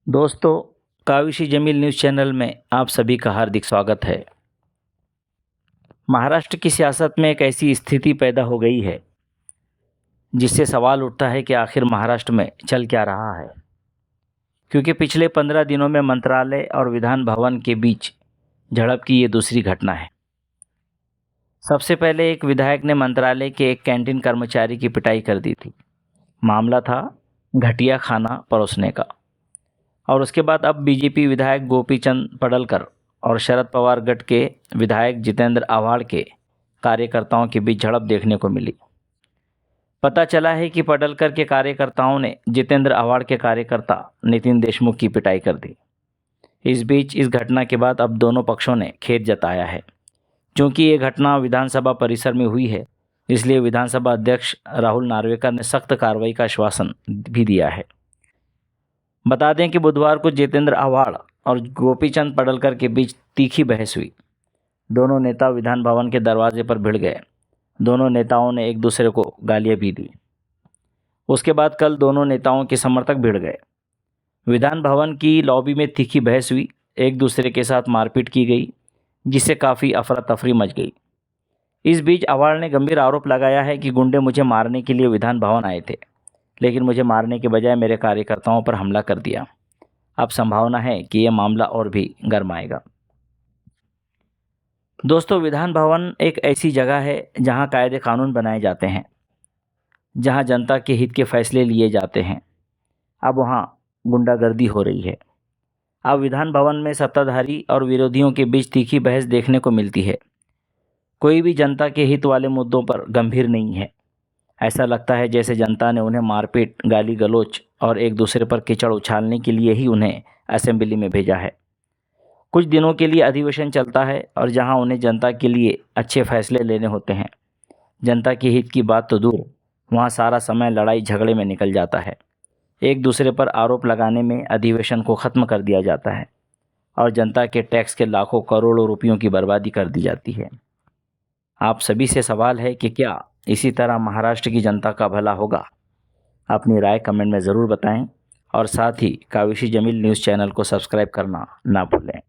दोस्तों, काविशी Jameel news channel में आप सभी का हार्दिक स्वागत है। महाराष्ट्र की सियासत में एक ऐसी स्थिति पैदा हो गई है जिससे सवाल उठता है कि आखिर महाराष्ट्र में चल क्या रहा है। क्योंकि पिछले 15 दिनों में मंत्रालय और विधान भवन के बीच झड़प की ये दूसरी घटना है। सबसे पहले एक विधायक ने मंत्रालय के एक कैंटीन कर्मचारी की पिटाई कर दी थी। मामला था घटिया खाना परोसने का। और उसके बाद अब बीजेपी विधायक गोपीचंद पडलकर और शरद पवार गठ के विधायक जितेंद्र आव्हाड के कार्यकर्ताओं के बीच झड़प देखने को मिली। पता चला है कि पडलकर के कार्यकर्ताओं ने जितेंद्र आव्हाड के कार्यकर्ता नितिन देशमुख की पिटाई कर दी। इस बीच इस घटना के बाद अब दोनों पक्षों ने खेद जताया है। क्योंकि ये घटना विधानसभा परिसर में हुई है, इसलिए विधानसभा अध्यक्ष राहुल नार्वेकर ने सख्त कार्रवाई का आश्वासन भी दिया है। बता दें कि बुधवार को जितेंद्र आव्हाड और गोपीचंद पडलकर के बीच तीखी बहस हुई। दोनों नेता विधान भवन के दरवाजे पर भिड़ गए। दोनों नेताओं ने एक दूसरे को गालियां भी दी। उसके बाद कल दोनों नेताओं के समर्थक भिड़ गए। विधान भवन की लॉबी में तीखी बहस हुई। एक दूसरे के साथ मारपीट की गई, जिससे काफ़ी अफरा तफरी मच गई। इस बीच आव्हाड ने गंभीर आरोप लगाया है कि गुंडे मुझे मारने के लिए विधान भवन आए थे, लेकिन मुझे मारने के बजाय मेरे कार्यकर्ताओं पर हमला कर दिया। अब संभावना है कि यह मामला और भी गरमाएगा। दोस्तों, विधान भवन एक ऐसी जगह है जहां कायदे कानून बनाए जाते हैं, जहां जनता के हित के फैसले लिए जाते हैं। अब वहां गुंडागर्दी हो रही है। अब विधान भवन में सत्ताधारी और विरोधियों के बीच तीखी बहस देखने को मिलती है। कोई भी जनता के हित वाले मुद्दों पर गंभीर नहीं है। ऐसा लगता है जैसे जनता ने उन्हें मारपीट, गाली गलौच और एक दूसरे पर कीचड़ उछालने के लिए ही उन्हें असेंबली में भेजा है। कुछ दिनों के लिए अधिवेशन चलता है और जहां उन्हें जनता के लिए अच्छे फैसले लेने होते हैं, जनता के हित की बात तो दूर, वहां सारा समय लड़ाई झगड़े में निकल जाता है। एक दूसरे पर आरोप लगाने में अधिवेशन को ख़त्म कर दिया जाता है और जनता के टैक्स के लाखों करोड़ों रुपयों की बर्बादी कर दी जाती है। आप सभी से सवाल है कि क्या इसी तरह महाराष्ट्र की जनता का भला होगा? अपनी राय कमेंट में ज़रूर बताएं और साथ ही काविशी जमील न्यूज़ चैनल को सब्सक्राइब करना ना भूलें।